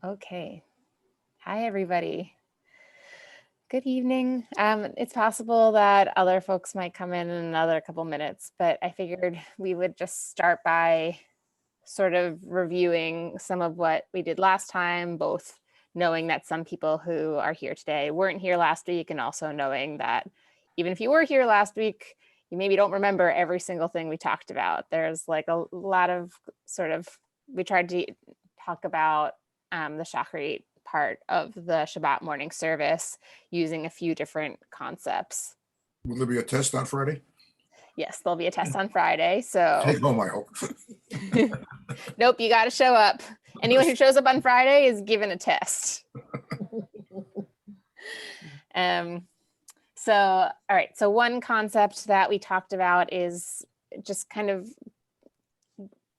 Okay. Hi, everybody. Good evening. It's possible that other folks might come in another couple minutes, but I figured we would just start by sort of reviewing some of what we did last time, both knowing that some people who are here today weren't here last week, and also knowing that even if you were here last week, you maybe don't remember every single thing we talked about. There's like a lot of we tried to talk about the Shacharit part of the Shabbat morning service using a few different concepts. Will there be a test on Friday? Yes, there'll be a test on Friday. So take home, I hope. Nope, you got to show up. Anyone who shows up on Friday is given a test. All right. So one concept that we talked about is just kind of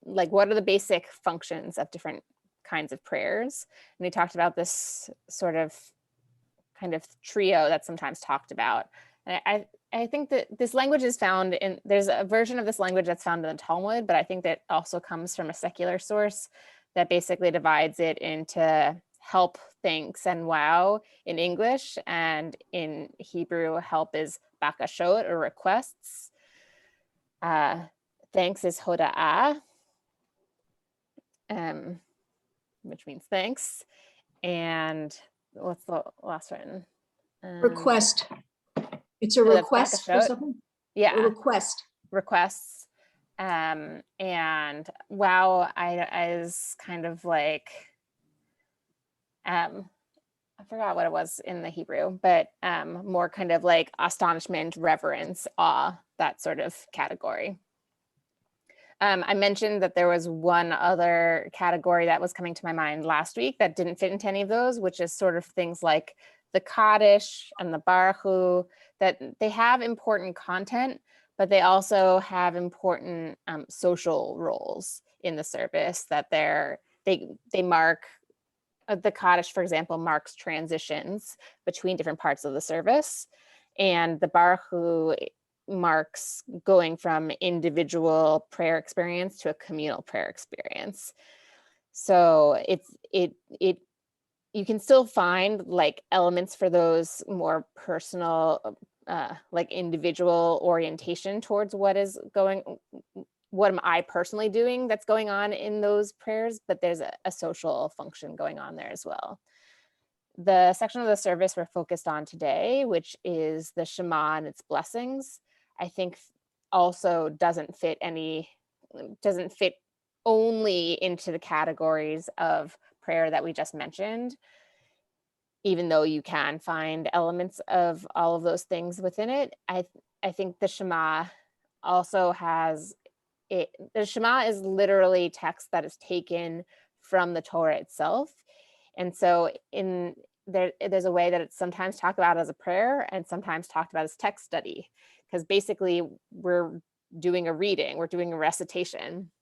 like, what are the basic functions of different kinds of prayers? And we talked about this sort of kind of trio that's sometimes talked about. And I think that this language is found in, there's a version of this language that's found in the Talmud, but I think that also comes from a secular source that basically divides it into help, thanks, and wow in English. And in Hebrew, help is bakashot, or requests. Thanks is hoda'ah, which means thanks. And what's the last one? Request. It's a request for something? Yeah. A request. Requests. And wow, I is kind of like, I forgot what it was in the Hebrew, but more kind of like astonishment, reverence, awe, that sort of category. I mentioned that there was one other category that was coming to my mind last week that didn't fit into any of those, which is sort of things like the Kaddish and the Baruch Hu, that they have important content, but they also have important social roles in the service that they mark. The Kaddish, for example, marks transitions between different parts of the service, and the Baruch Hu marks going from individual prayer experience to a communal prayer experience. So you can still find like elements for those more personal, like individual orientation towards what am I personally doing that's going on in those prayers, but there's a social function going on there as well. The section of the service we're focused on today, which is the Shema and its blessings, I think also doesn't fit only into the categories of prayer that we just mentioned, even though you can find elements of all of those things within it. I think the Shema also has it. The Shema is literally text that is taken from the Torah itself. And so there's a way that it's sometimes talked about as a prayer and sometimes talked about as text study, because basically we're doing a reading, we're doing a recitation.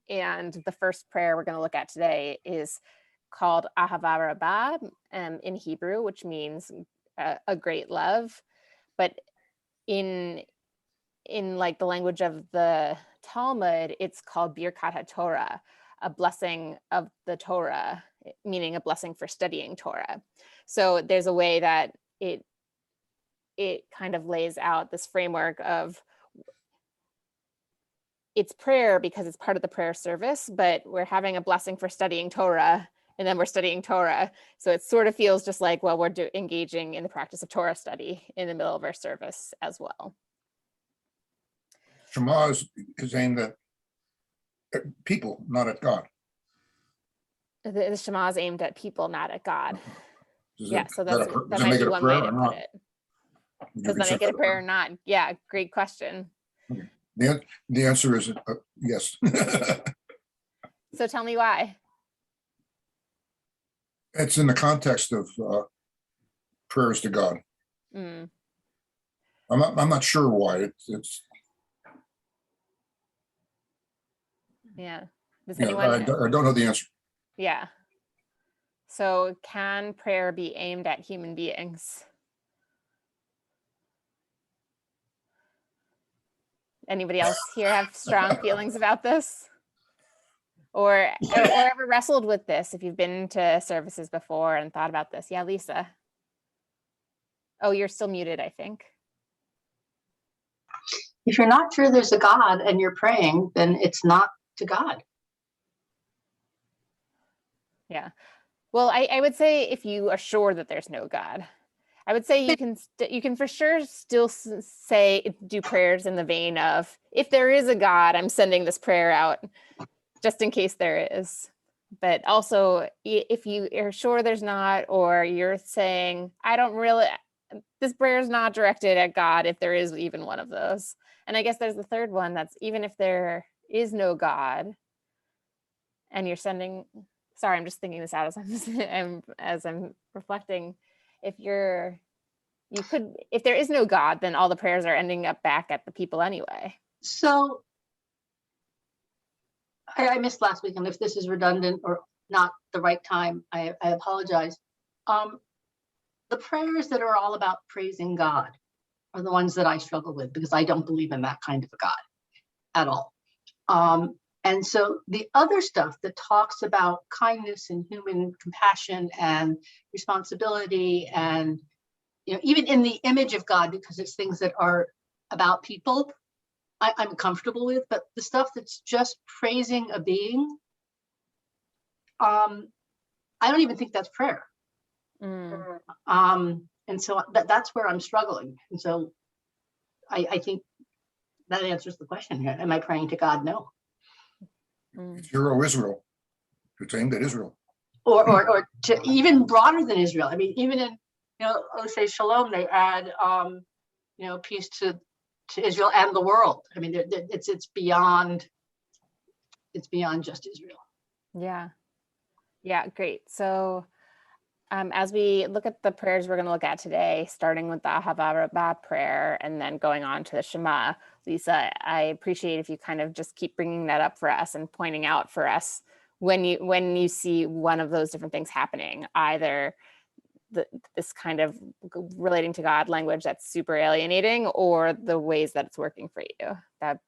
And the first prayer we're going to look at today is called Ahava Rabbah in Hebrew, which means a great love. But in like the language of the Talmud, it's called Birkat HaTorah, a blessing of the Torah, meaning a blessing for studying Torah. So there's a way that it kind of lays out this framework of it's prayer because it's part of the prayer service, but we're having a blessing for studying Torah, and then we're studying Torah. So it sort of feels just like, well, we're engaging in the practice of Torah study in the middle of our service as well. Shema is aimed at people, not at God. The Shema is aimed at people, not at God. So that does might make be it a one prayer way to or put not? it. Does that make it a prayer or not? Yeah, great question. Okay. The answer is yes. So tell me why. It's in the context of prayers to God. Mm. I'm not sure why. It's Yeah. Does yeah, anyone? I don't know the answer. Yeah. So can prayer be aimed at human beings? Anybody else here have strong feelings about this? or ever wrestled with this, if you've been to services before and thought about this. Yeah, Lisa. Oh, you're still muted, I think. If you're not sure there's a God and you're praying, then it's not to God. Yeah. Well, I would say if you are sure that there's no God, I would say you can for sure still do prayers in the vein of, if there is a God, I'm sending this prayer out just in case there is. But also, if you are sure there's not, or you're saying, this prayer is not directed at God, if there is even one of those. And I guess there's the third one, that's even if there is no God and you're sending, sorry, I'm just thinking this out as I'm reflecting. If there is no God, then all the prayers are ending up back at the people anyway. So I missed last week, and if this is redundant or not the right time, I apologize. The prayers that are all about praising God are the ones that I struggle with, because I don't believe in that kind of a God at all. And so the other stuff that talks about kindness and human compassion and responsibility, and even in the image of God, because it's things that are about people, I'm comfortable with. But the stuff that's just praising a being, I don't even think that's prayer. And so that's where I'm struggling. And so I think that answers the question here. Am I praying to God? No. It's Euro Israel. It's aimed at Israel. Or to even broader than Israel. I mean, even in, say Shalom, they add, peace to Israel and the world. I mean, it's beyond just Israel. Yeah, great. So as we look at the prayers we're going to look at today, starting with the Ahava Rabbah prayer and then going on to the Shema, Lisa, I appreciate if you kind of just keep bringing that up for us and pointing out for us when you see one of those different things happening, either this kind of relating to God language that's super alienating, or the ways that it's working for you. That'd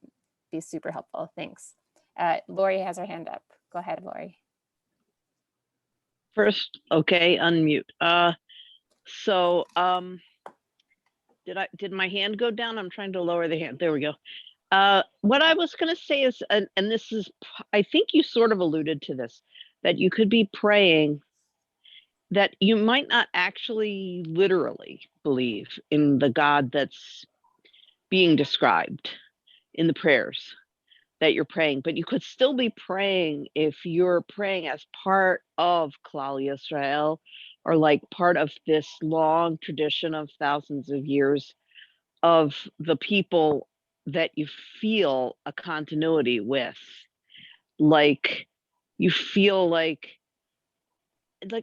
be super helpful. Thanks. Lori has her hand up. Go ahead, Lori. First, okay, unmute. Did my hand go down? I'm trying to lower the hand. There we go. What I was going to say is, and this is, I think you sort of alluded to this, that you could be praying that you might not actually literally believe in the God that's being described in the prayers that you're praying, but you could still be praying if you're praying as part of Klal Yisrael, or like part of this long tradition of thousands of years of the people that you feel a continuity with. Like you feel like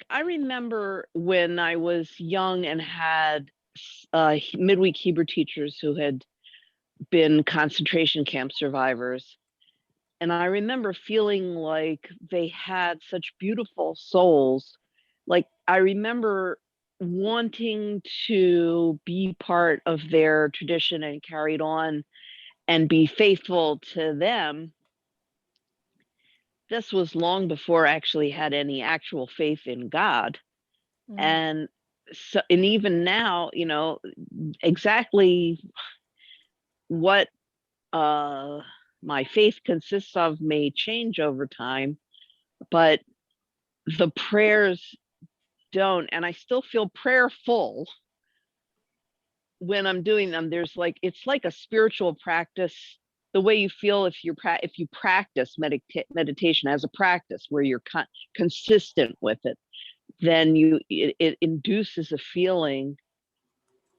I remember when I was young and had midweek Hebrew teachers who had been concentration camp survivors. And I remember feeling like they had such beautiful souls. Like I remember wanting to be part of their tradition and carry it on and be faithful to them. This was long before I actually had any actual faith in God. And so, and even now, exactly what my faith consists of may change over time, but the prayers don't. And I still feel prayerful when I'm doing them. It's like a spiritual practice, the way you feel if you practice meditation as a practice where you're consistent with it, then it induces a feeling,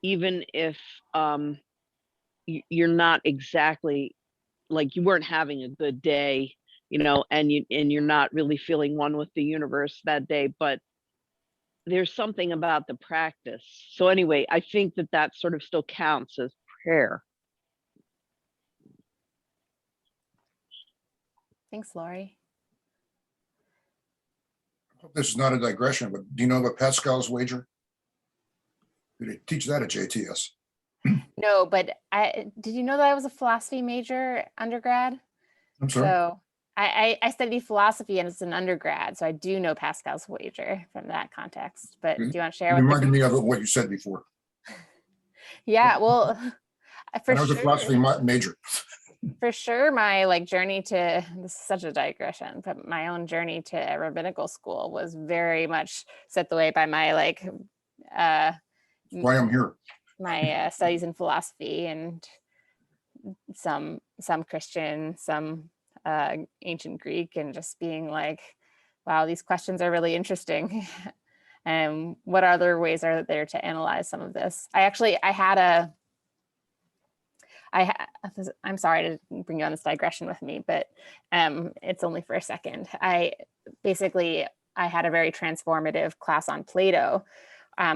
even if you're not exactly, like you weren't having a good day, and you're not really feeling one with the universe that day, but there's something about the practice. So anyway, I think that sort of still counts as prayer. Thanks, Lori. This is not a digression, but do you know about Pascal's wager? Did they teach that at JTS? No, but did you know that I was a philosophy major undergrad? I'm sorry. So I studied philosophy and it's an undergrad, so I do know Pascal's wager from that context. But do you want to share You what? reminded me of what you said before. Yeah, well, for And I was a sure. philosophy major. For sure, my like journey to, this is such a digression, but my own journey to rabbinical school was very much set the way by my like Why I'm here. my studies in philosophy and some Christian, some ancient Greek, and just being like, wow, these questions are really interesting. And what other ways are there to analyze some of this? I'm sorry to bring you on this digression with me, but it's only for a second. I had a very transformative class on Plato,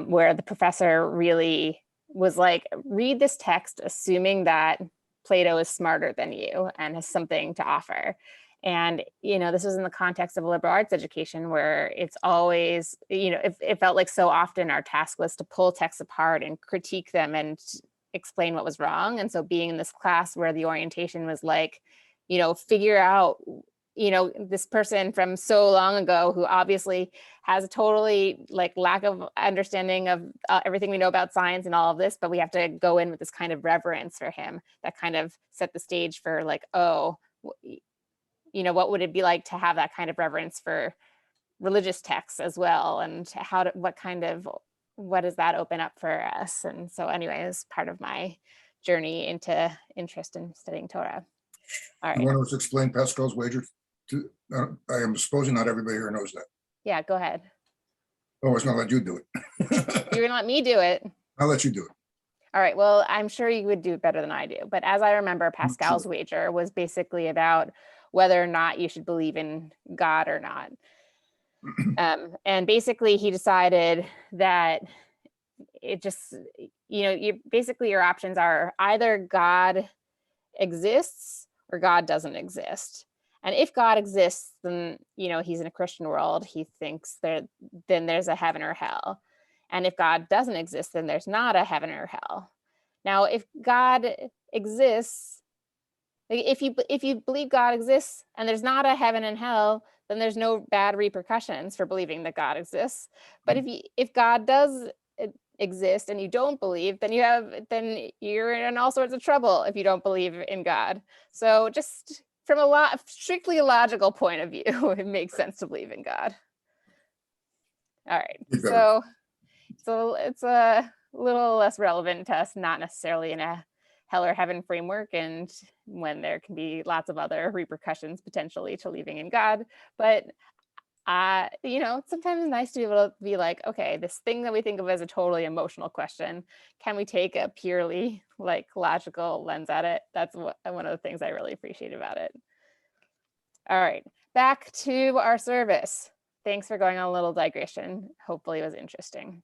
where the professor really was like, read this text assuming that Plato is smarter than you and has something to offer. And, this was in the context of a liberal arts education where it's always, it felt like so often our task was to pull texts apart and critique them and explain what was wrong. And so being in this class where the orientation was like, figure out, this person from so long ago who obviously has a totally like lack of understanding of everything we know about science and all of this, but we have to go in with this kind of reverence for him that kind of set the stage for like, oh, what would it be like to have that kind of reverence for religious texts as well? And what does that open up for us? And so anyway, it's part of my journey into interest in studying Torah. All You right. want to explain Pascal's wager? I am supposing not everybody here knows that. Yeah, go ahead. Oh, I was going to let you do it. You're gonna let me do it. I'll let you do it. All right, well, I'm sure you would do it better than I do. But as I remember, Pascal's wager was basically about whether or not you should believe in God or not. And basically he decided that it just, your options are either God exists or God doesn't exist. And if God exists, then, he's in a Christian world, he thinks that then there's a heaven or hell. And if God doesn't exist, then there's not a heaven or hell. Now, if God exists, if you believe God exists and there's not a heaven and hell, then there's no bad repercussions for believing that God exists. But if God does exist and you don't believe, then you're in all sorts of trouble if you don't believe in God. So just from a strictly logical point of view, it makes sense to believe in God. All right, so it's a little less relevant to us, not necessarily in a hell or heaven framework, and when there can be lots of other repercussions potentially to believing in God. But sometimes it's nice to be able to be like, okay, this thing that we think of as a totally emotional question, can we take a purely like logical lens at it? That's one of the things I really appreciate about it. All right, back to our service. Thanks for going on a little digression. Hopefully it was interesting.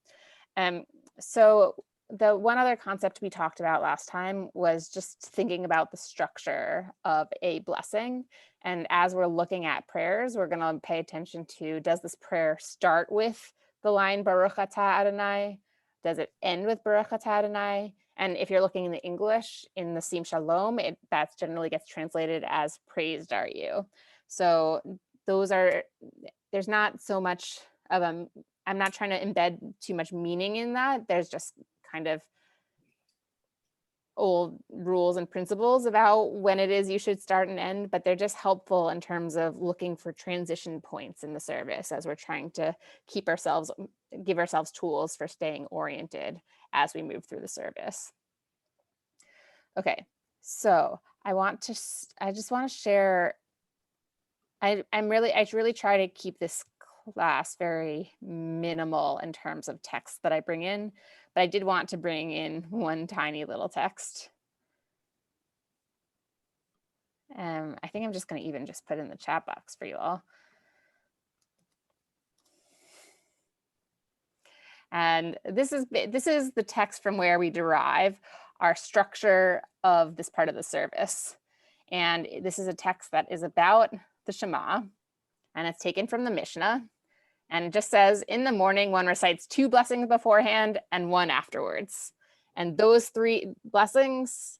So the one other concept we talked about last time was just thinking about the structure of a blessing. And as we're looking at prayers, we're going to pay attention to, does this prayer start with the line Baruch atah Adonai? Does it end with Baruch atah Adonai? And if you're looking in the English, in the Sim Shalom, that generally gets translated as praised are you. So there's not so much of I'm not trying to embed too much meaning in that. There's just kind of old rules and principles about when it is you should start and end, but they're just helpful in terms of looking for transition points in the service as we're trying to give ourselves tools for staying oriented as we move through the service. Okay, so I just want to share, I really try to keep this class very minimal in terms of text that I bring in, but I did want to bring in one tiny little text. I think I'm just going to even just put in the chat box for you all. And this is the text from where we derive our structure of this part of the service. And this is a text that is about the Shema, and it's taken from the Mishnah. And it just says, in the morning, one recites 2 blessings beforehand and 1 afterwards. And those 3 blessings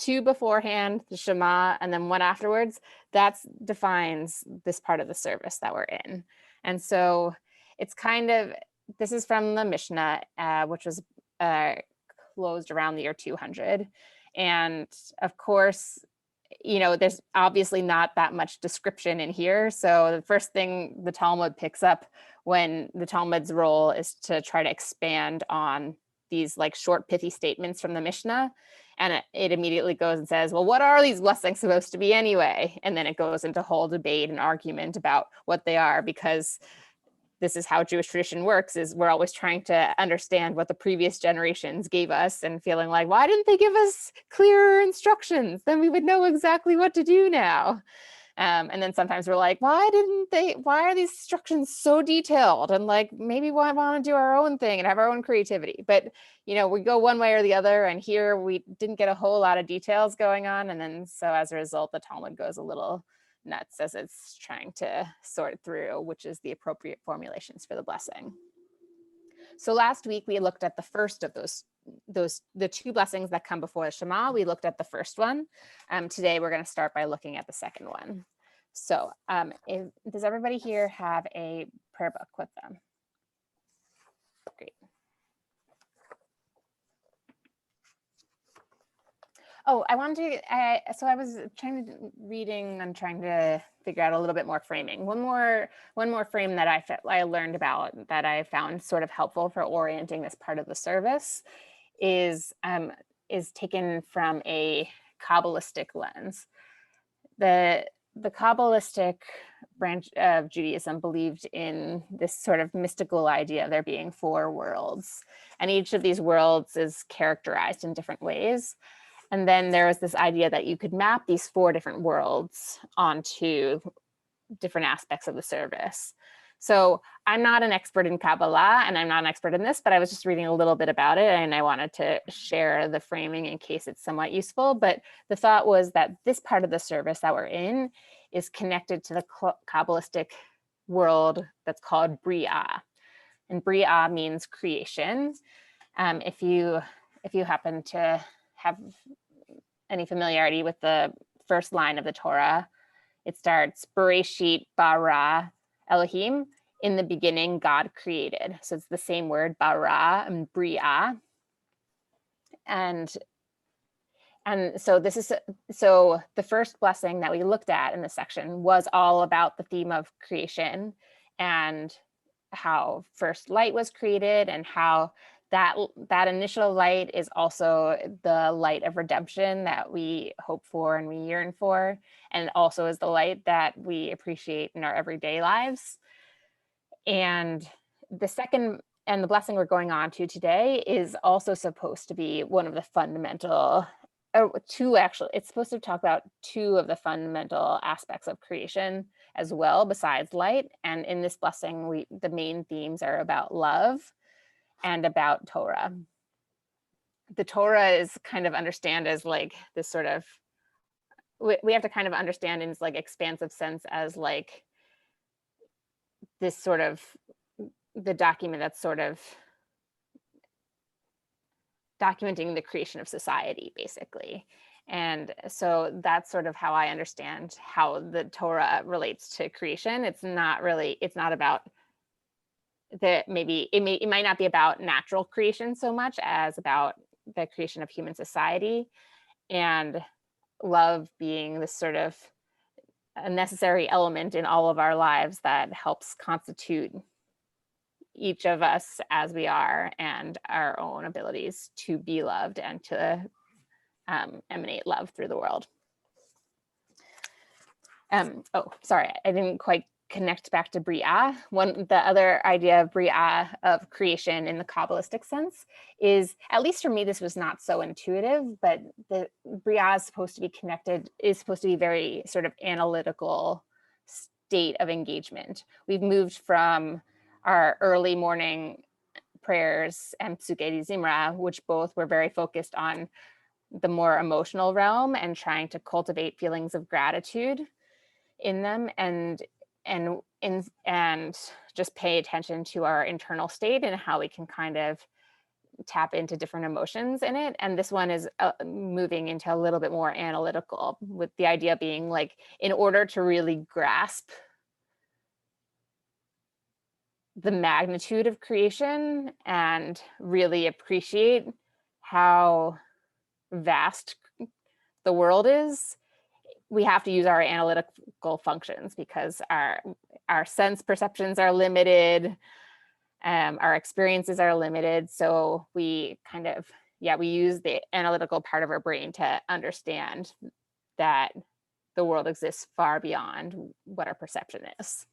2 beforehand, the Shema, and then 1 afterwards, that defines this part of the service that we're in. And so it's kind of, this is from the Mishnah, which was closed around the year 200. And of course, you know, there's obviously not that much description in here. So the first thing the Talmud picks up when the Talmud's role is to try to expand on these like short pithy statements from the Mishnah. And it immediately goes and says, well, what are these blessings supposed to be anyway? And then it goes into whole debate and argument about what they are, because this is how Jewish tradition works, is we're always trying to understand what the previous generations gave us and feeling like, why didn't they give us clearer instructions? Then we would know exactly what to do now. And then sometimes we're like, why are these instructions so detailed? And like, maybe we want to do our own thing and have our own creativity. But, you know, we go one way or the other, and here we didn't get a whole lot of details going on. And then so as a result, the Talmud goes a little nuts as it's trying to sort through which is the appropriate formulations for the blessing. So last week we looked at the first of the 2 blessings that come before the Shema. We looked at the first one. Today we're going to start by looking at the second one. So does everybody here have a prayer book with them? Great. Oh, I was reading and trying to figure out a little bit more framing. One more frame that I learned about that I found sort of helpful for orienting this part of the service is taken from a Kabbalistic lens. The Kabbalistic branch of Judaism believed in this sort of mystical idea of there being 4 worlds, and each of these worlds is characterized in different ways. And then there was this idea that you could map these 4 different worlds onto different aspects of the service. So I'm not an expert in Kabbalah, and I'm not an expert in this, but I was just reading a little bit about it, and I wanted to share the framing in case it's somewhat useful. But the thought was that this part of the service that we're in is connected to the Kabbalistic world that's called Bria. And Bria means creation. If you happen to have any familiarity with the first line of the Torah, it starts Bereshit bara Elohim. In the beginning, God created. So it's the same word, bara and bria. And so the first blessing that we looked at in this section was all about the theme of creation and how first light was created, and how that initial light is also the light of redemption that we hope for and we yearn for, and also is the light that we appreciate in our everyday lives. And the blessing we're going on to today is also supposed to be one of the fundamental, it's supposed to talk about 2 of the fundamental aspects of creation as well, besides light. And in this blessing, the main themes are about love and about Torah. The Torah is kind of understand as like this sort of, we have to kind of understand in this like expansive sense as like this sort of the document that's sort of documenting the creation of society, basically. And so that's sort of how I understand how the Torah relates to creation. It's not about that. Maybe it might not be about natural creation so much as about the creation of human society, and love being this sort of a necessary element in all of our lives that helps constitute each of us as we are, and our own abilities to be loved and to emanate love through the world. Oh, sorry, I didn't quite connect back to Bria. The other idea of Bria, of creation in the Kabbalistic sense, is, at least for me, this was not so intuitive, but the Bria is supposed to be very sort of analytical state of engagement. We've moved from our early morning prayers and Psuke di Zimra, which both were very focused on the more emotional realm and trying to cultivate feelings of gratitude in them, and just pay attention to our internal state and how we can kind of tap into different emotions in it. And this one is moving into a little bit more analytical, with the idea being like, in order to really grasp the magnitude of creation and really appreciate how vast the world is, we have to use our analytical functions, because our sense perceptions are limited, our experiences are limited. So we kind of, we use the analytical part of our brain to understand that the world exists far beyond what our perception is.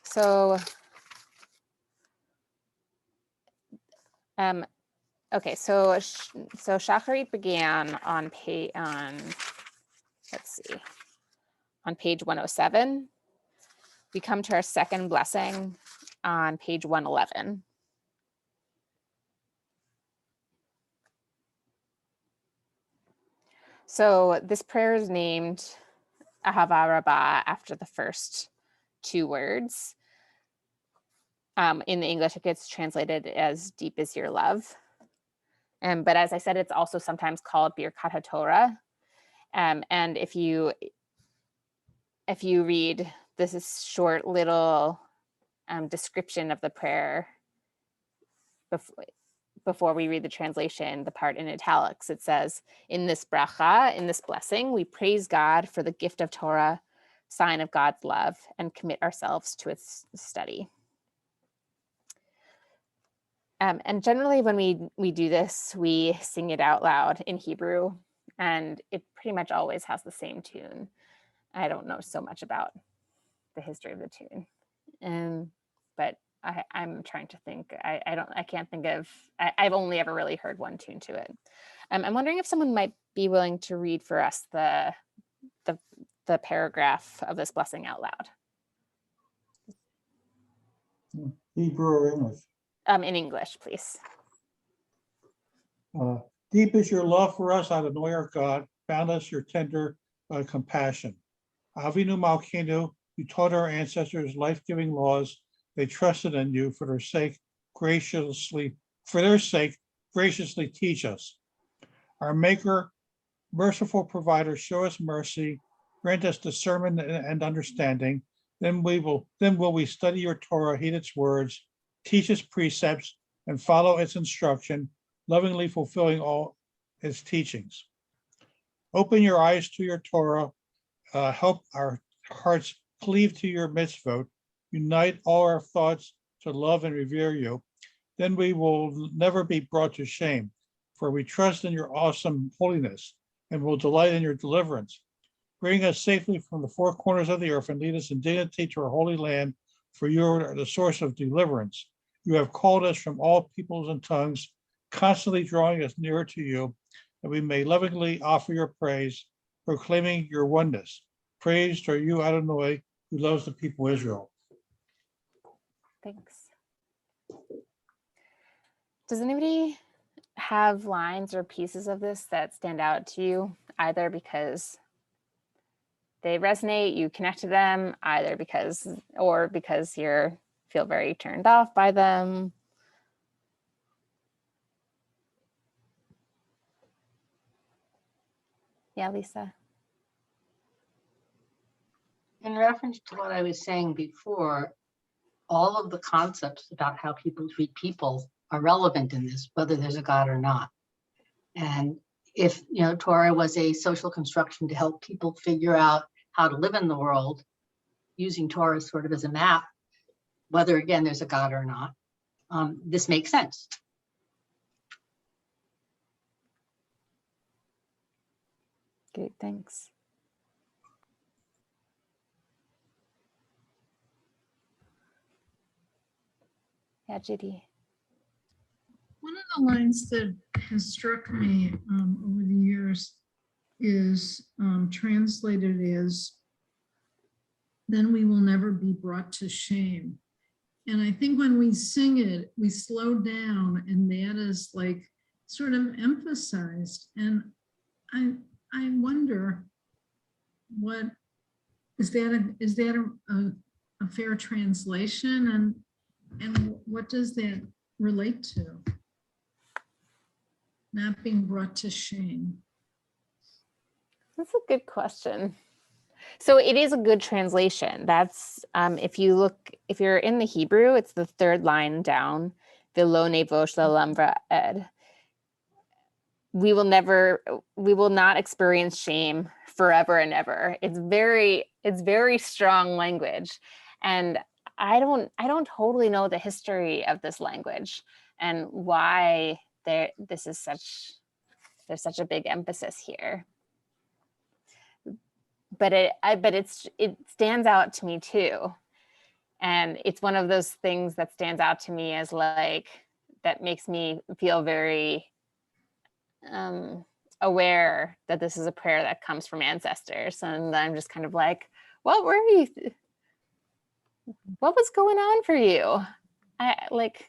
So, okay, so Shacharit began on page, let's see, on page 107. We come to our second blessing on page 111. So this prayer is named Ahava Rabbah after the first two words. In the English, it gets translated as "deep is your love." But as I said, it's also sometimes called Birkat HaTorah. And if you read this is short little description of the prayer before we read the translation, the part in italics, it says, in this bracha, in this blessing, we praise God for the gift of Torah, sign of God's love, and commit ourselves to its study. And generally when we do this, we sing it out loud in Hebrew, and it pretty much always has the same tune. I don't know so much about the history of the tune, but I'm trying to think. I can't think of. I've only ever really heard one tune to it. I'm wondering if someone might be willing to read for us the paragraph of this blessing out loud. Hebrew or English? In English, please. Deep is your love for us, Adonai our God. Boundless your tender compassion. Avinu Malkeinu, you taught our ancestors life-giving laws. They trusted in you. For their sake, graciously teach us. Our Maker, merciful Provider, show us mercy. Grant us discernment and understanding. Then will we study your Torah, heed its words, teach its precepts, and follow its instruction, lovingly fulfilling all its teachings. Open your eyes to your Torah, help our hearts cleave to your mitzvot, unite all our thoughts to love and revere you. Then we will never be brought to shame, for we trust in your awesome holiness and will delight in your deliverance. Bring us safely from the four corners of the earth and lead us in dignity to our holy land, for you are the source of deliverance. You have called us from all peoples and tongues, constantly drawing us nearer to you, that we may lovingly offer your praise, proclaiming your oneness. Praise to you, Adonai, who loves the people of Israel. Thanks. Does anybody have lines or pieces of this that stand out to you, either because they resonate, you connect to them, either because you feel very turned off by them? Yeah, Lisa. In reference to what I was saying before, all of the concepts about how people treat people are relevant in this, whether there's a God or not. And if, Torah was a social construction to help people figure out how to live in the world, using Torah sort of as a map, whether, again, there's a God or not, this makes sense. Great, thanks. Yeah, Judy. One of the lines that has struck me over the years is translated as, then we will never be brought to shame. And I think when we sing it, we slow down, and that is like sort of emphasized. And I wonder what Is that a fair translation? And what does that relate to? Not being brought to shame. That's a good question. So it is a good translation. That's if you're in the Hebrew, it's the third line down. V'lo nevosh la'olam va'ed. We will not experience shame forever and ever. It's very strong language. And I don't totally know the history of this language and why there's such a big emphasis here. But it stands out to me too. And it's one of those things that stands out to me as like, that makes me feel very aware that this is a prayer that comes from ancestors. And I'm just kind of like, what was going on for you?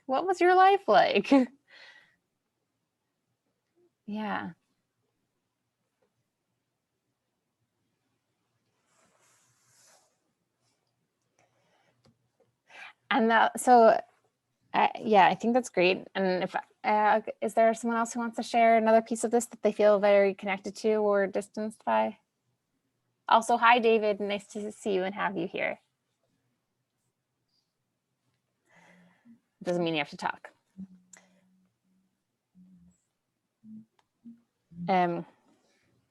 What was your life like? Yeah. And yeah, I think that's great. And if is there someone else who wants to share another piece of this that they feel very connected to or distanced by? Also, hi, David. Nice to see you and have you here. Doesn't mean you have to talk.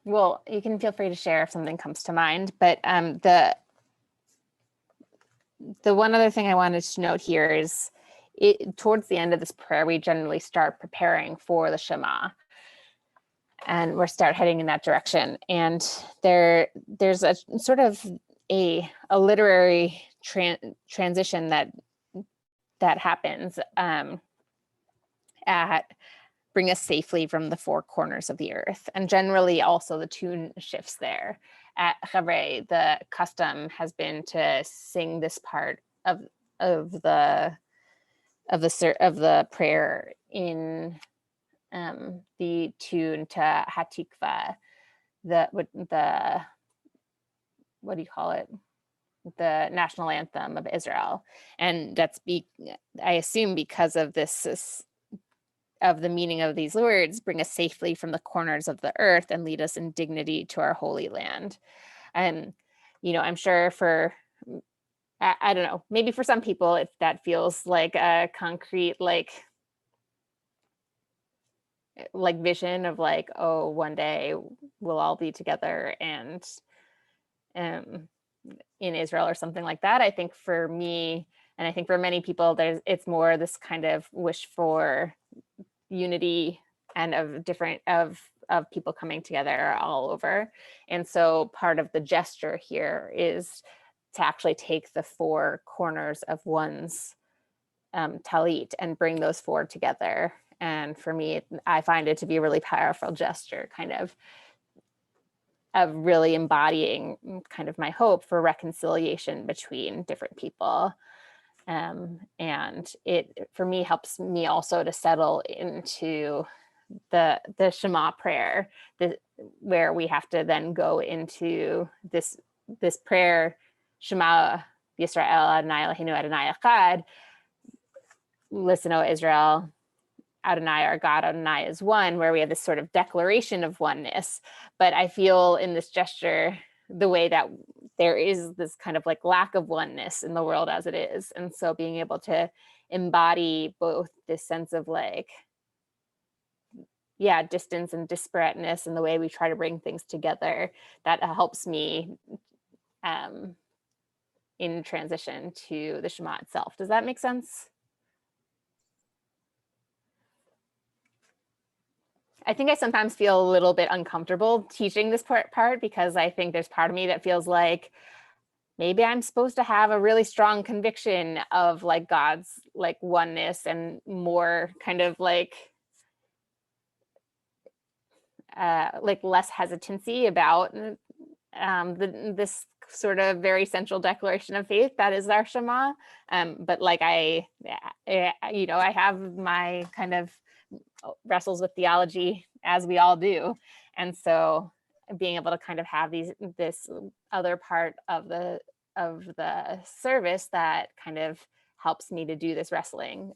Well, you can feel free to share if something comes to mind. But the one other thing I wanted to note here is towards the end of this prayer, we generally start preparing for the Shema. And we're start heading in that direction. And there's a sort of a literary transition that happens at bring us safely from the four corners of the earth. And generally also the tune shifts there. At Rabbi, the custom has been to sing this part of the prayer in the tune to Hatikva, what do you call it? The national anthem of Israel. And that's I assume because of this of the meaning of these words, bring us safely from the corners of the earth and lead us in dignity to our holy land. And, I'm sure I don't know, maybe for some people, if that feels like a concrete, like vision of like, oh, one day we'll all be together and in Israel or something like that. I think for me, and I think for many people, it's more this kind of wish for unity and of people coming together all over. And so part of the gesture here is to actually take the four corners of one's talit and bring those four together. And for me, I find it to be a really powerful gesture, kind of really embodying kind of my hope for reconciliation between different people. And it, for me, helps me also to settle into the Shema prayer, where we have to then go into this prayer, Shema Yisrael Adonai Eloheinu Adonai Echad. Listen, O Israel, Adonai our God, Adonai is one, where we have this sort of declaration of oneness. But I feel in this gesture, the way that there is this kind of like lack of oneness in the world as it is. And so being able to embody both this sense of like, yeah, distance and disparateness and the way we try to bring things together, that helps me in transition to the Shema itself. Does that make sense? I think I sometimes feel a little bit uncomfortable teaching this part because I think there's part of me that feels like maybe I'm supposed to have a really strong conviction of like God's like oneness and more kind of like less hesitancy about this sort of very central declaration of faith that is our Shema. But like I have my kind of wrestles with theology, as we all do. And so being able to kind of have this other part of the service that kind of helps me to do this wrestling,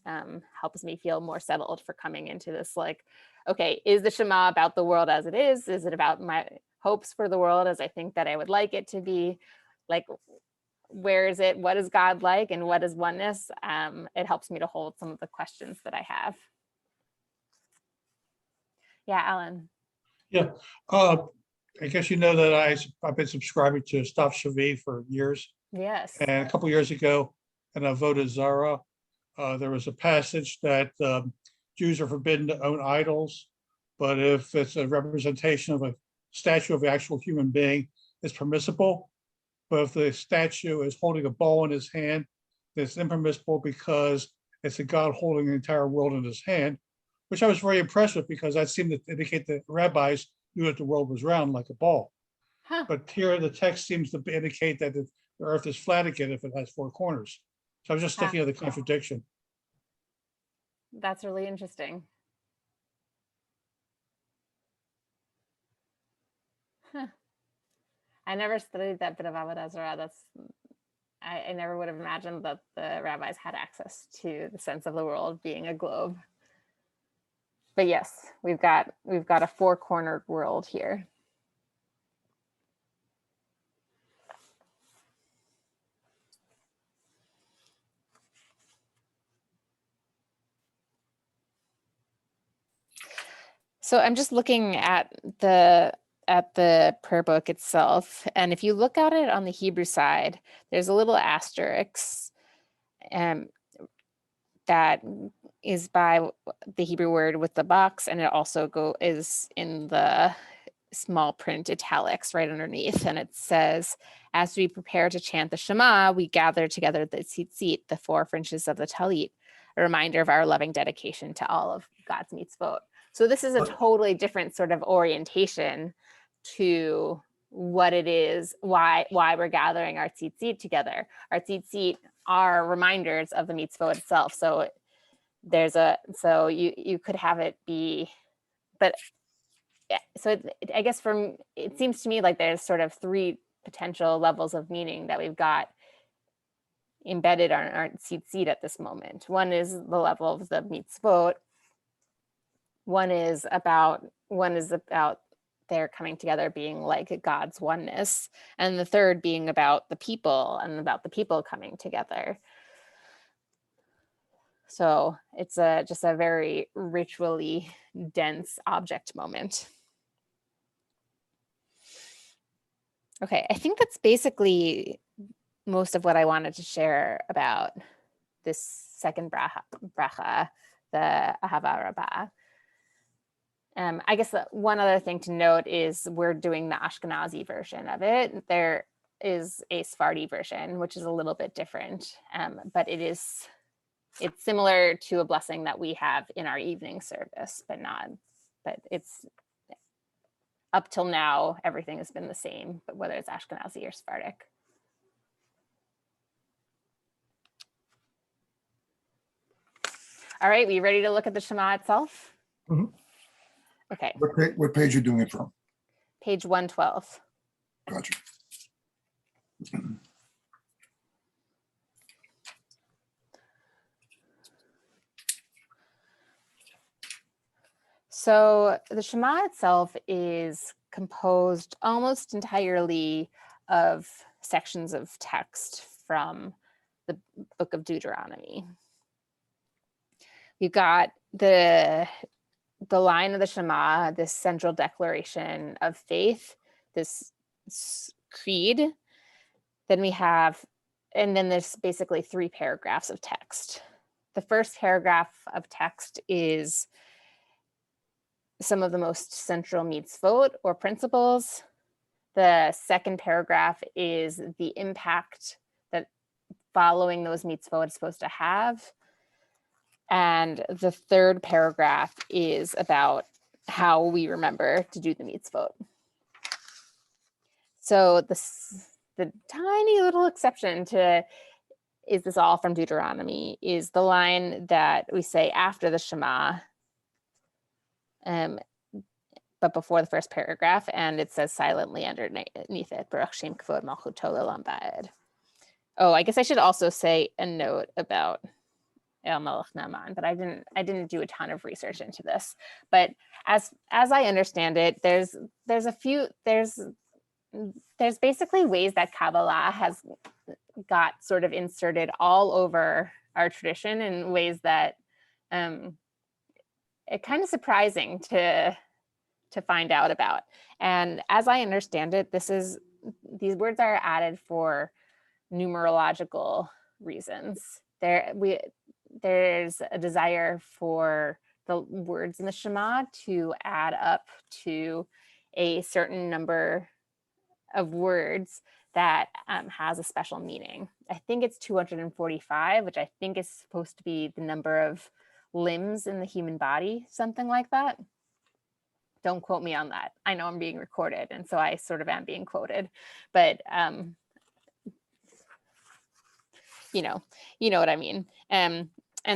helps me feel more settled for coming into this, like, okay, is the Shema about the world as it is? Is it about my hopes for the world as I think that I would like it to be? Like, where is it? What is God like? And what is oneness? It helps me to hold some of the questions that I have. Yeah, Alan. Yeah, I guess you know that I've been subscribing to Stav Shavi for years. Yes. And a couple years ago, in Avodah Zarah, there was a passage that Jews are forbidden to own idols, but if it's a representation of a statue of an actual human being, it's permissible. But if the statue is holding a bow in his hand, it's impermissible because it's a God holding the entire world in his hand, which I was very impressed with because that seemed to indicate that rabbis knew that the world was round like a ball. Huh. But here the text seems to indicate that the earth is flat again if it has four corners. So I was just thinking of the contradiction. That's really interesting. Huh. I never studied that bit of Avodah Zarah. I never would have imagined that the rabbis had access to the sense of the world being a globe. But yes, we've got a four-cornered world here. So I'm just looking at the prayer book itself, and if you look at it on the Hebrew side, there's a little asterisk that is by the Hebrew word with the box, and it also is in the small print italics right underneath, and it says, as we prepare to chant the Shema, we gather together the tzitzit, the four fringes of the talit, a reminder of our loving dedication to all of God's mitzvot. So this is a totally different sort of orientation to what it is, why we're gathering our tzitzit together. Our tzitzit are reminders of the mitzvot itself. So you could have it be, but yeah, so I guess it seems to me like there's sort of three potential levels of meaning that we've got embedded on our tzitzit at this moment. One is the level of the mitzvot. One is about their coming together being like God's oneness, and the third being about the people and about the people coming together. So it's just a very ritually dense object moment. Okay, I think that's basically most of what I wanted to share about this second bracha, the Ahava Rabbah. I guess one other thing to note is we're doing the Ashkenazi version of it. There is a Sephardi version, which is a little bit different, but it's similar to a blessing that we have in our evening service, but it's up till now, everything has been the same, but whether it's Ashkenazi or Sephardic. All right, we ready to look at the Shema itself? Mhm. Okay, What page are you doing it from? page 112. Gotcha. So the Shema itself is composed almost entirely of sections of text from the book of Deuteronomy. You've got the line of the Shema, this central declaration of faith, this creed. Then there's basically 3 paragraphs of text. The first paragraph of text is some of the most central mitzvot or principles. The second paragraph is the impact that following those mitzvot is supposed to have. And the third paragraph is about how we remember to do the mitzvot. So the tiny little exception to, is this all from Deuteronomy, is the line that we say after the Shema. but before the first paragraph, and it says silently underneath it, Baruch Shem Kavod Malchuto Le'olam Va'ed. Oh, I guess I should also say a note about El Melech Naaman, but I didn't do a ton of research into this. But as I understand it, there's basically ways that Kabbalah has got sort of inserted all over our tradition in ways that it kind of surprising to find out about. And as I understand it, these words are added for numerological reasons. There's a desire for the words in the Shema to add up to a certain number of words that has a special meaning. I think it's 245, which I think is supposed to be the number of limbs in the human body, something like that. Don't quote me on that. I know I'm being recorded, and so I sort of am being quoted, but you know what I mean. And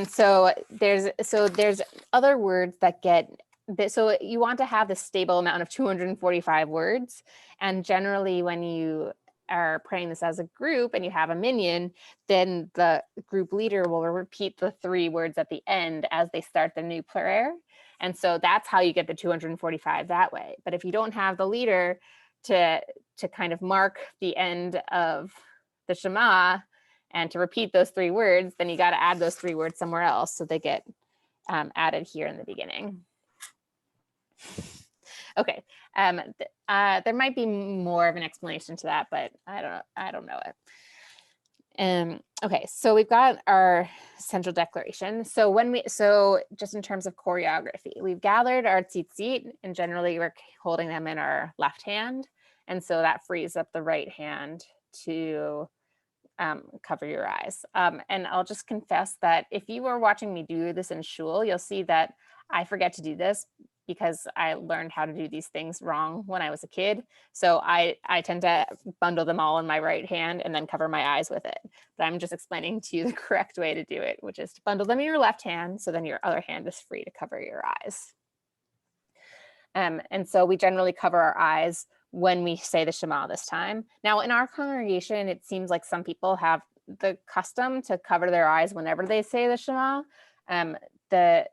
so there's other words that get, so you want to have this stable amount of 245 words. And generally when you are praying this as a group and you have a minyan, then the group leader will repeat the 3 words at the end as they start the new prayer. And so that's how you get the 245 that way. But if you don't have the leader to kind of mark the end of the Shema and to repeat those 3 words, then you got to add those 3 words somewhere else. So they get added here in the beginning. Okay, there might be more of an explanation to that, but I don't know it. Okay, so we've got our central declaration. So just in terms of choreography, we've gathered our tzitzit, and generally we're holding them in our left hand. And so that frees up the right hand to cover your eyes. And I'll just confess that if you were watching me do this in shul, you'll see that I forget to do this because I learned how to do these things wrong when I was a kid. So I tend to bundle them all in my right hand and then cover my eyes with it. But I'm just explaining to you the correct way to do it, which is to bundle them in your left hand, so then your other hand is free to cover your eyes. And so we generally cover our eyes when we say the Shema this time. Now in our congregation, it seems like some people have the custom to cover their eyes whenever they say the Shema. The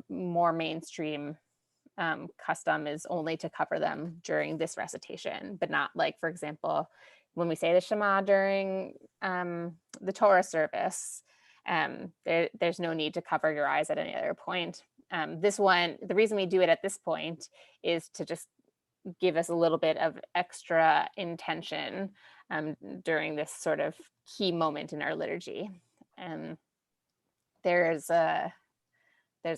more mainstream custom is only to cover them during this recitation, but not, like, for example, when we say the Shema during the Torah service, there's no need to cover your eyes at any other point. This one, the reason we do it at this point is to just give us a little bit of extra intention during this sort of key moment in our liturgy. There's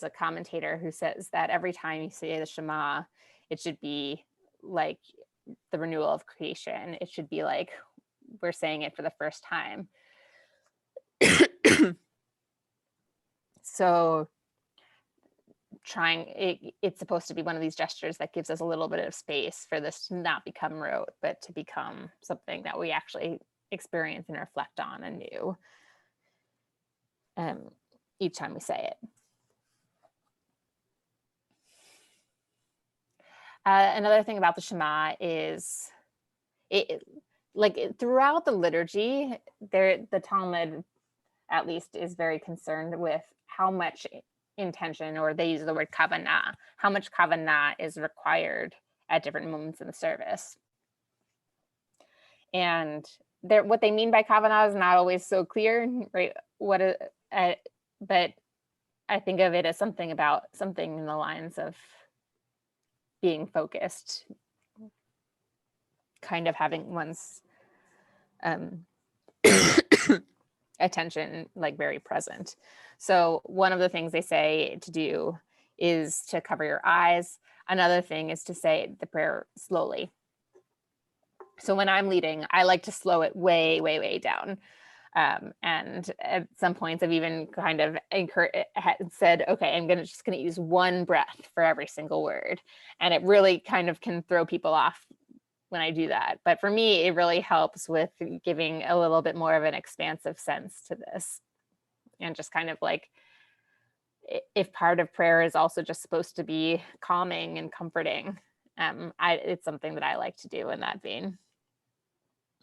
a commentator who says that every time you say the Shema, it should be like the renewal of creation. It should be like we're saying it for the first time. So it's supposed to be one of these gestures that gives us a little bit of space for this to not become rote, but to become something that we actually experience and reflect on anew each time we say it. Another thing about the Shema is throughout the liturgy, the Talmud at least is very concerned with how much intention, or they use the word kavanah, how much kavanah is required at different moments in the service. And what they mean by kavanah is not always so clear, right? But I think of it as something in the lines of being focused, kind of having one's attention like very present. So one of the things they say to do is to cover your eyes. Another thing is to say the prayer slowly. So when I'm leading, I like to slow it way, way, way down. And at some points I've even kind of said, okay, I'm just going to use one breath for every single word. And it really kind of can throw people off when I do that. But for me, it really helps with giving a little bit more of an expansive sense to this. And just kind of like, if part of prayer is also just supposed to be calming and comforting, it's something that I like to do in that vein.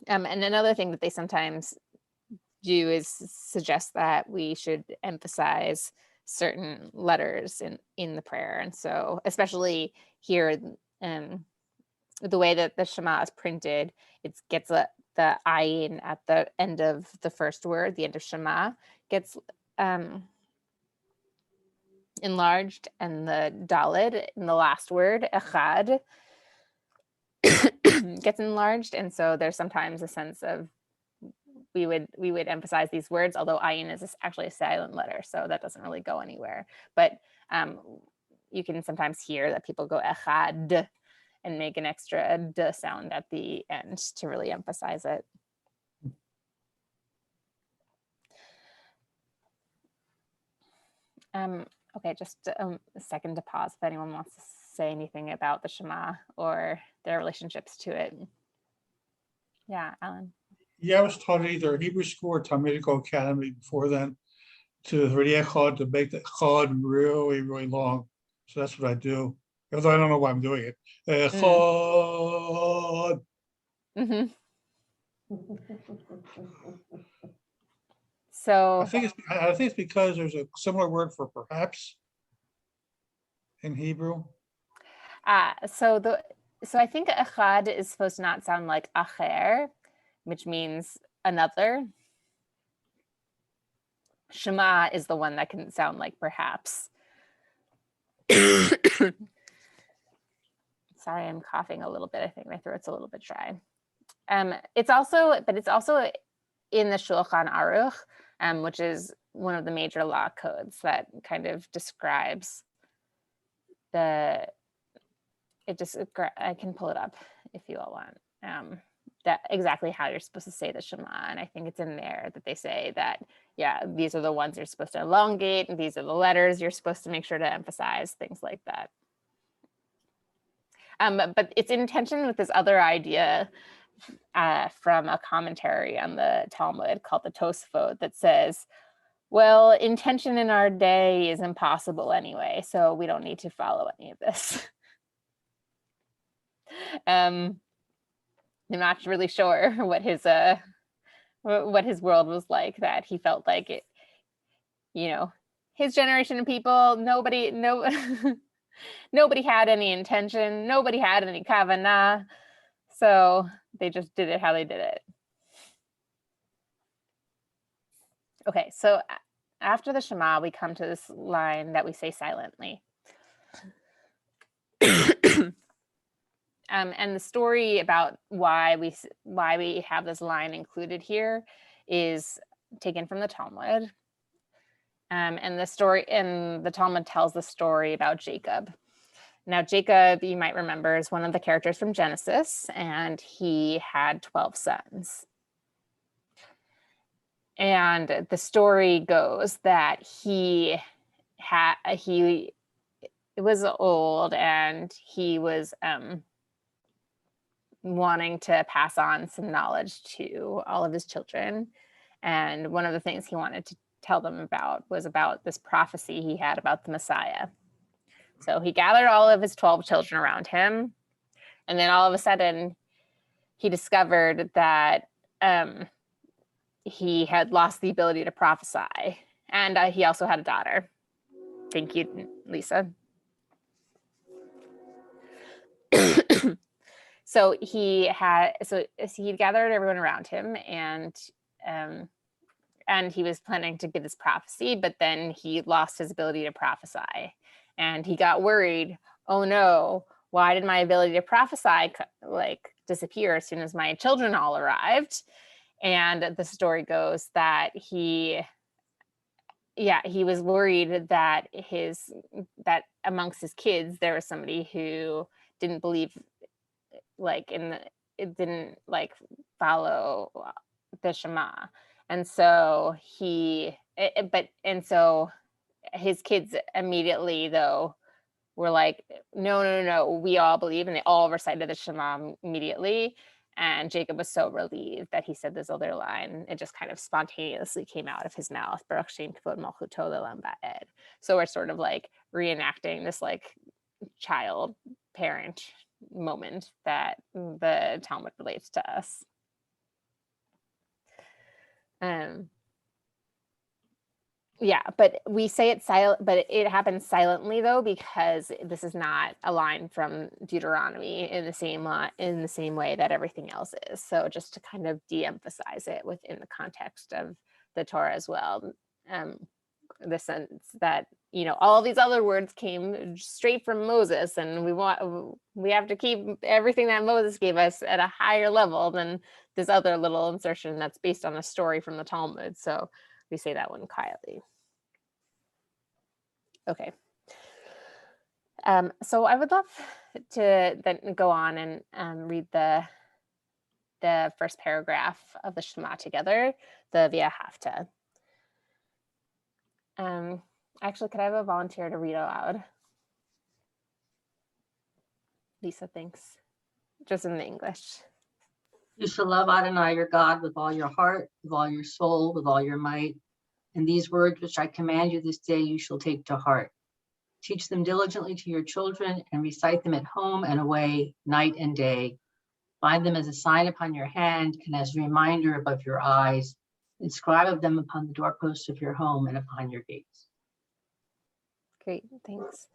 And another thing that they sometimes do is suggest that we should emphasize certain letters in the prayer. And so especially here, the way that the Shema is printed, it gets the ayin at the end of the first word, the end of Shema, gets enlarged, and the dalid in the last word, echad, gets enlarged. And so there's sometimes a sense of we would emphasize these words, although ayin is actually a silent letter, so that doesn't really go anywhere. But you can sometimes hear that people go echad and make an extra d sound at the end to really emphasize it. Okay, just a second to pause if anyone wants to say anything about the Shema or their relationships to it. Yeah, Alan. Yeah, I was taught either Hebrew school or Talmudical Academy before then to read echad, to make the echad really, really long. So that's what I do. Although I don't know why I'm doing it. Echad. Mm-hmm. So I think it's because there's a similar word for perhaps in Hebrew. so I think echad is supposed to not sound like acher, which means another. Shema is the one that can sound like perhaps. Sorry, I'm coughing a little bit. I think my throat's a little bit dry. It's also in the Shulchan Aruch, which is one of the major law codes that kind of describes I can pull it up if you all want, that exactly how you're supposed to say the Shema. And I think it's in there that they say that, yeah, these are the ones you're supposed to elongate, and these are the letters you're supposed to make sure to emphasize, things like that. But it's in tension with this other idea from a commentary on the Talmud called the Tosafot that says, well, intention in our day is impossible anyway, so we don't need to follow any of this. I'm not really sure what his world was like, that he felt like it, his generation of people, nobody had any intention, nobody had any kavanah, so they just did it how they did it. Okay, so after the Shema, we come to this line that we say silently. And the story about why we have this line included here is taken from the Talmud. And the Talmud tells the story about Jacob. Now, Jacob, you might remember, is one of the characters from Genesis, and he had 12 sons. And the story goes that he was old, and he was wanting to pass on some knowledge to all of his children. And one of the things he wanted to tell them about was about this prophecy he had about the Messiah. So he gathered all of his 12 children around him, and then all of a sudden he discovered that he had lost the ability to prophesy, and he also had a daughter. Thank you, Lisa. So he'd gathered everyone around him, and he was planning to give this prophecy, but then he lost his ability to prophesy, and he got worried. Oh no, why did my ability to prophesy disappear as soon as my children all arrived? And the story goes that he was worried that amongst his kids there was somebody who didn't believe, it didn't follow the Shema, and so his kids immediately though were like, no, we all believe, and they all recited the Shema immediately. And Jacob was so relieved that he said this other line. It just kind of spontaneously came out of his mouth. Baruch Shem Kavod Malchuto Le'olam Va'ed. So we're sort of reenacting this child parent moment that the Talmud relates to us. Yeah, but we say it silent, but it happens silently though, because this is not a line from Deuteronomy in the same way that everything else is. So just to kind of de-emphasize it within the context of the Torah as well. The sense that, you know, all these other words came straight from Moses, and we have to keep everything that Moses gave us at a higher level than this other little insertion that's based on a story from the Talmud. So we say that one quietly. Okay. So I would love to then go on and read the first paragraph of the Shema together, the Via Hafta. Actually, could I have a volunteer to read aloud? Lisa, thanks. Just in the English. You shall love Adonai your God with all your heart, with all your soul, with all your might. And these words which I command you this day, you shall take to heart. Teach them diligently to your children and recite them at home and away, night and day. Bind them as a sign upon your hand and as a reminder above your eyes. Inscribe of them upon the doorposts of your home and upon your gates. Great, thanks.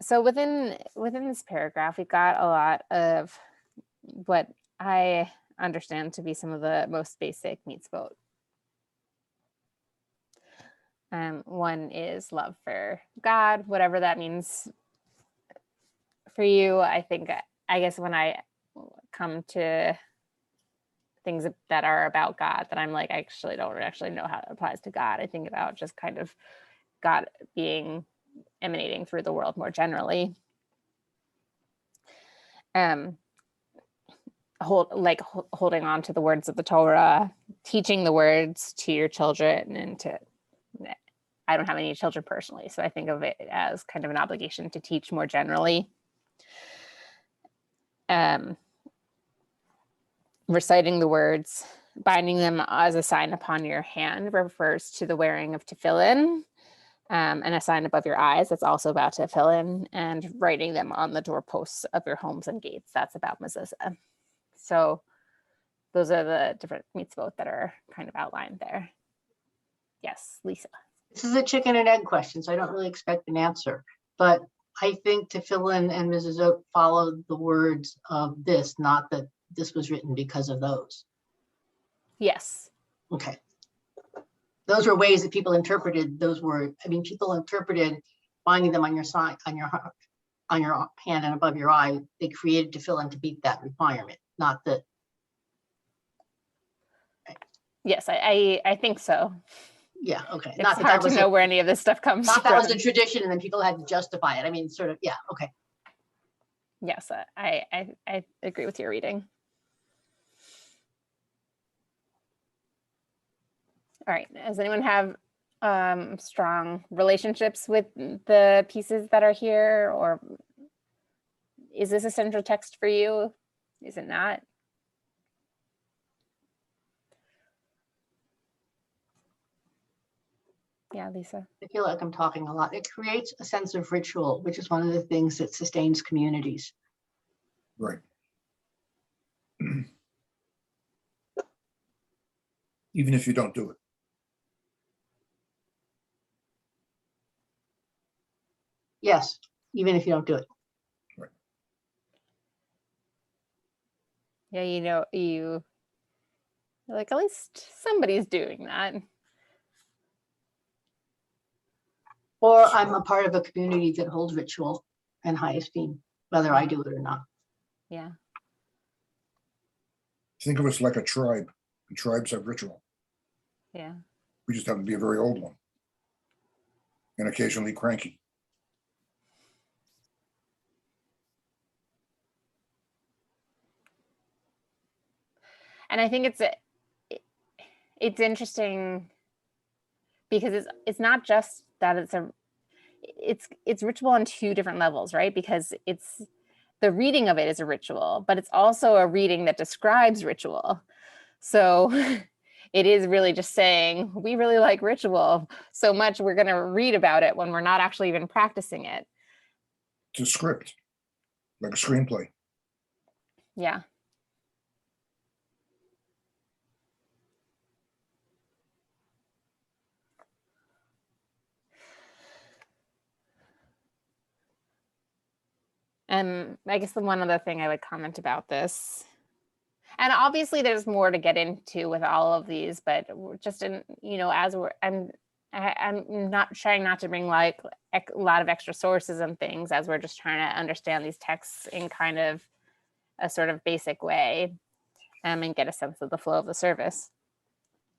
So within this paragraph, we've got a lot of what I understand to be some of the most basic mitzvot. One is love for God, whatever that means for you. I guess when I come to things that are about God, that I'm like, I actually don't know how it applies to God. I think about just kind of God emanating through the world more generally. Holding on to the words of the Torah, teaching the words to your children, and I don't have any children personally, so I think of it as kind of an obligation to teach more generally. Reciting the words, binding them as a sign upon your hand refers to the wearing of tefillin, and a sign above your eyes, that's also about tefillin, and writing them on the doorposts of your homes and gates, that's about mezuzah. So those are the different mitzvot that are kind of outlined there. Yes, Lisa. This is a chicken and egg question, so I don't really expect an answer. But I think tefillin and mezuzot follow the words of this, not that this was written because of those. Yes. Okay. Those were ways that people interpreted those words. I mean, people interpreted binding them on your side, on your hand and above your eye. They created tefillin to beat that requirement, not that. Yes, I think so. Yeah, okay. It's hard to know where any of this stuff comes from. Not that was a tradition and then people had to justify it. I mean, sort of, yeah, okay. Yes, I agree with your reading. All right, does anyone have strong relationships with the pieces that are here, or is this a central text for you? Is it not? Yeah, Lisa. I feel like I'm talking a lot. It creates a sense of ritual, which is one of the things that sustains communities. Right. Even if you don't do it. Yes, even if you don't do it. Right. Yeah, you're like, at least somebody's doing that. Or I'm a part of a community that holds ritual in high esteem, whether I do it or not. Yeah. Think of us like a tribe, and tribes have ritual. Yeah. We just happen to be a very old one, and occasionally cranky. And I think it's interesting because it's not just that it's ritual on two different levels, right? Because it's the reading of it is a ritual, but it's also a reading that describes ritual. So it is really just saying, we really like ritual so much, we're going to read about it when we're not actually even practicing it. It's a script. like a screenplay. Yeah. I guess the one other thing I would comment about this, and obviously there's more to get into with all of these, but we're just in, as I'm not trying not to bring like a lot of extra sources and things, as we're just trying to understand these texts in kind of a sort of basic way, and get a sense of the flow of the service.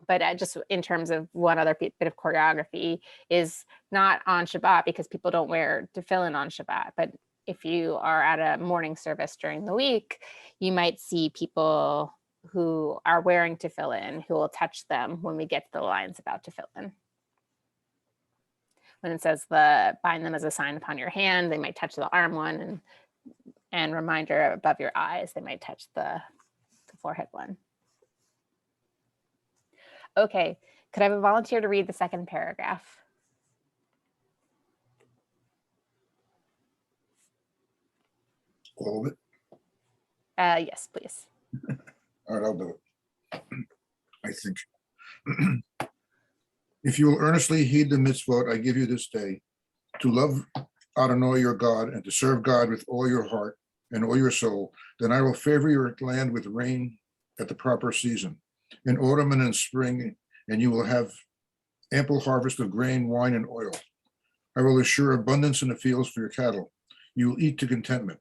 But just in terms of one other bit of choreography is not on Shabbat, because people don't wear tefillin on Shabbat, but if you are at a morning service during the week, you might see people who are wearing tefillin who will touch them when we get to the lines about tefillin. When it says bind them as a sign upon your hand, they might touch the arm one, and reminder above your eyes, they might touch the forehead one. Okay, could I have a volunteer to read the second paragraph? All of it. Yes, please. All right, I'll do it. I think. If you will earnestly heed the mitzvot I give you this day, to love Adonai your God and to serve God with all your heart and all your soul, then I will favor your land with rain at the proper season, in autumn and in spring, and you will have ample harvest of grain, wine, and oil. I will assure abundance in the fields for your cattle. You will eat to contentment.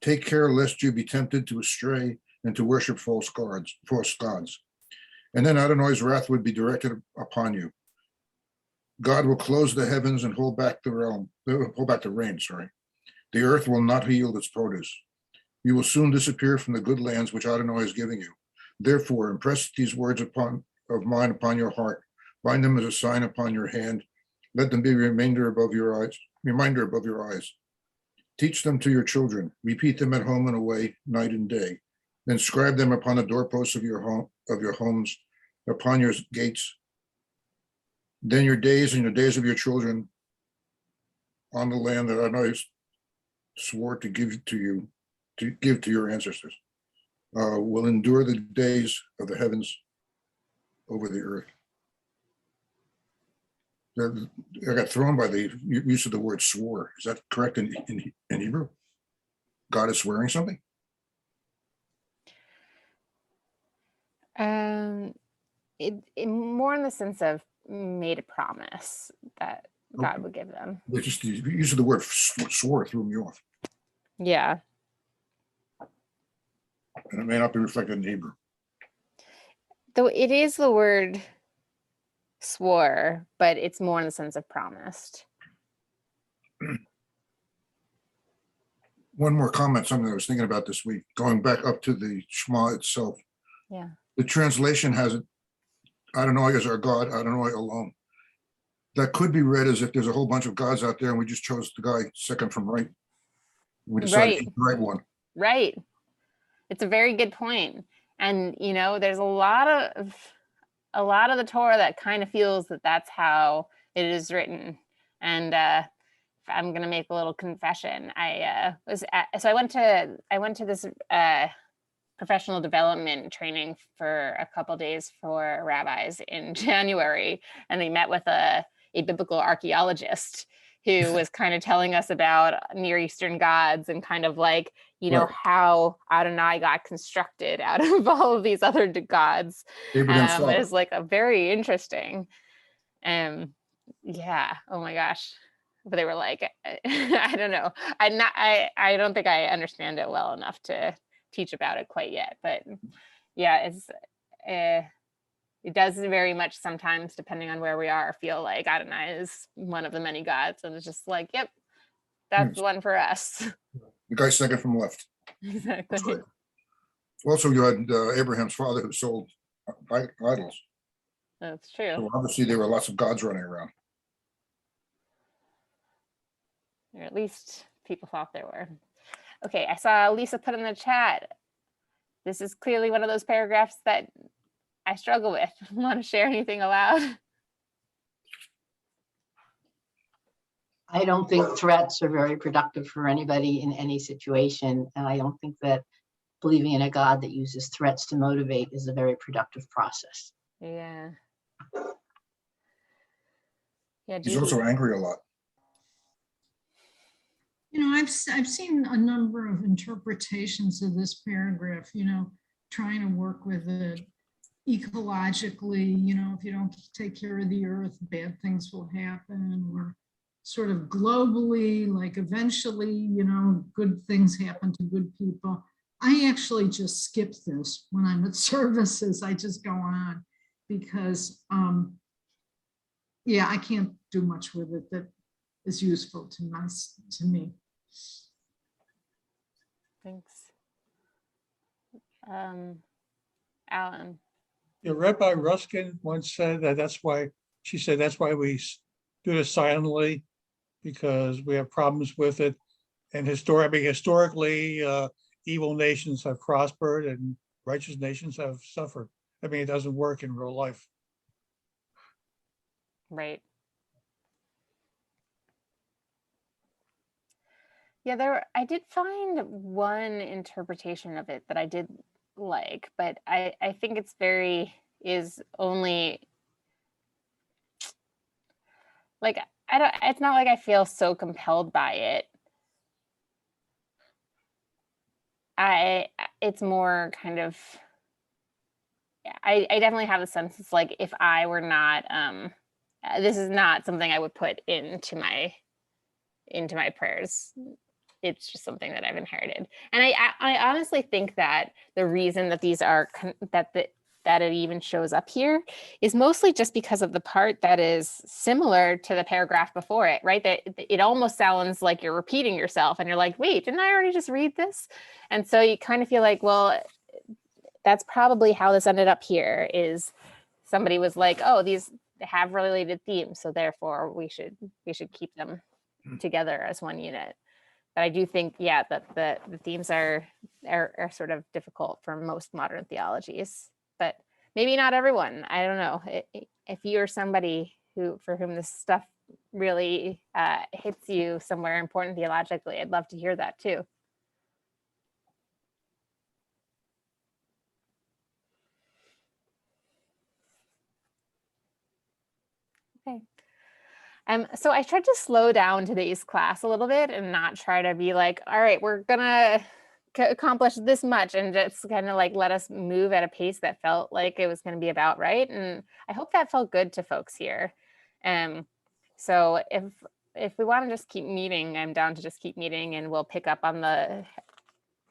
Take care lest you be tempted to astray and to worship false gods. And then Adonai's wrath would be directed upon you. God will close the heavens and hold back the rain. The earth will not yield its produce. You will soon disappear from the good lands which Adonai is giving you. Therefore, impress these words of mine upon your heart. Bind them as a sign upon your hand. Let them be a reminder above your eyes. Teach them to your children. Repeat them at home and away, night and day. Then inscribe them upon the doorposts of your homes, upon your gates. Then your days and the days of your children on the land that Adonai swore to give to you, to give to your ancestors, will endure the days of the heavens over the earth. I got thrown by the use of the word swore. Is that correct in Hebrew? God is swearing something? It more in the sense of made a promise that God would give them. It's just the use of the word swore threw me off. Yeah. And it may not be reflected in Hebrew. Though it is the word swore, but it's more in the sense of promised. One more comment, something I was thinking about this week, going back up to the Shema itself. Yeah. The translation has it, Adonai is our God, Adonai alone. That could be read as if there's a whole bunch of gods out there and we just chose the guy second from right. We decided to the right one. Right. It's a very good point. And, there's a lot of the Torah that kind of feels that that's how it is written. And I'm going to make a little confession. I went to this professional development training for a couple days for rabbis in January, and they met with a biblical archaeologist who was kind of telling us about Near Eastern gods and kind of like, Right. how Adonai got constructed out of all of these other gods. Abraham's It father. was like a very interesting. Yeah. Oh my gosh. But they were like, I don't know. I don't think I understand it well enough to teach about it quite yet. But yeah, it does very much sometimes, depending on where we are, feel like Adonai is one of the many gods. And it's just like, yep, that's the one for us. The guy second from left. Exactly. That's right. Also, you had Abraham's father who sold idols. That's true. So obviously there were lots of gods running around. Or at least people thought there were. Okay, I saw Lisa put in the chat. This is clearly one of those paragraphs that I struggle with. Want to share anything aloud? I don't think threats are very productive for anybody in any situation. And I don't think that believing in a God that uses threats to motivate is a very productive process. Yeah. Yeah. He's Judy. also angry a lot. You know, I've seen a number of interpretations of this paragraph, you know, trying to work with it ecologically, you know, if you don't take care of the earth, bad things will happen, or sort of globally, like eventually, you know, good things happen to good people. I actually just skip this when I'm at services. I just go on because, yeah, I can't do much with it that is useful to me. Thanks. Alan. Yeah, Rabbi Ruskin once said that she said that's why we do this silently, because we have problems with it. And historically, evil nations have prospered and righteous nations have suffered. I mean, it doesn't work in real life. Right. Yeah, I did find one interpretation of it that I did like, but I think it's only like, it's not like I feel so compelled by it. It's more kind of, I definitely have the sense it's like, if I were not, this is not something I would put into my prayers. It's just something that I've inherited. And I honestly think that the reason that these are, that it even shows up here is mostly just because of the part that is similar to the paragraph before it, right? That it almost sounds like you're repeating yourself and you're like, wait, didn't I already just read this? And so you kind of feel like, well, that's probably how this ended up here, is somebody was like, oh, these have related themes, so therefore we should keep them together as one unit. But I do think, yeah, that the themes are sort of difficult for most modern theologies, but maybe not everyone. I don't know. If you're somebody for whom this stuff really hits you somewhere important theologically, I'd love to hear that too. Okay. So I tried to slow down today's class a little bit and not try to be like, all right, we're gonna accomplish this much, and just kind of like let us move at a pace that felt like it was going to be about right. And I hope that felt good to folks here. So if we want to just keep meeting, I'm down to just keep meeting, and we'll pick up on the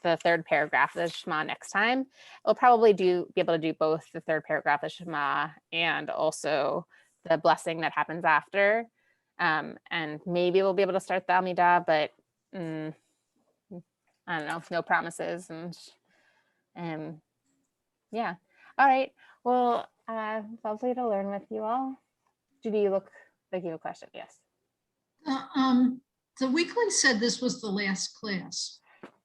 third paragraph of the Shema next time. We'll probably be able to do both the third paragraph of Shema and also the blessing that happens after. And maybe we'll be able to start the Amidah, but I don't know, no promises. And yeah. All right. Well, lovely to learn with you all. Judy, you look like you have a question. Yes. The weekly said this was the last class.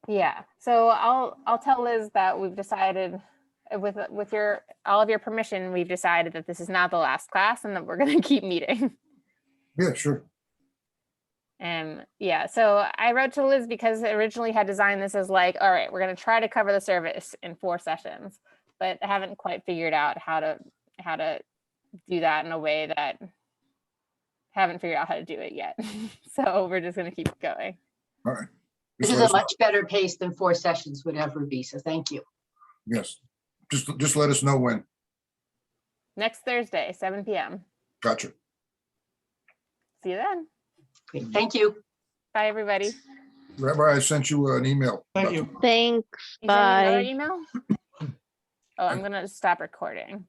Yeah. So I'll tell Liz that we've decided, with all of your permission, we've decided that this is not the last class and that we're going to keep meeting. Yeah, sure. Yeah, so I wrote to Liz because I originally had designed this as like, all right, we're going to try to cover the service in 4 sessions, but I haven't quite figured out how to do that in a way that haven't figured out how to do it yet. So we're just going to keep going. All right. This is a much better pace than 4 sessions would ever be. So thank you. Yes. Just let us know when. Next Thursday, 7 p.m. Gotcha. See you then. Great. Thank you. Bye, everybody. Rabbi, I sent you an email. Thank you. Thanks. You sent me another Bye. email? Oh, I'm going to stop recording.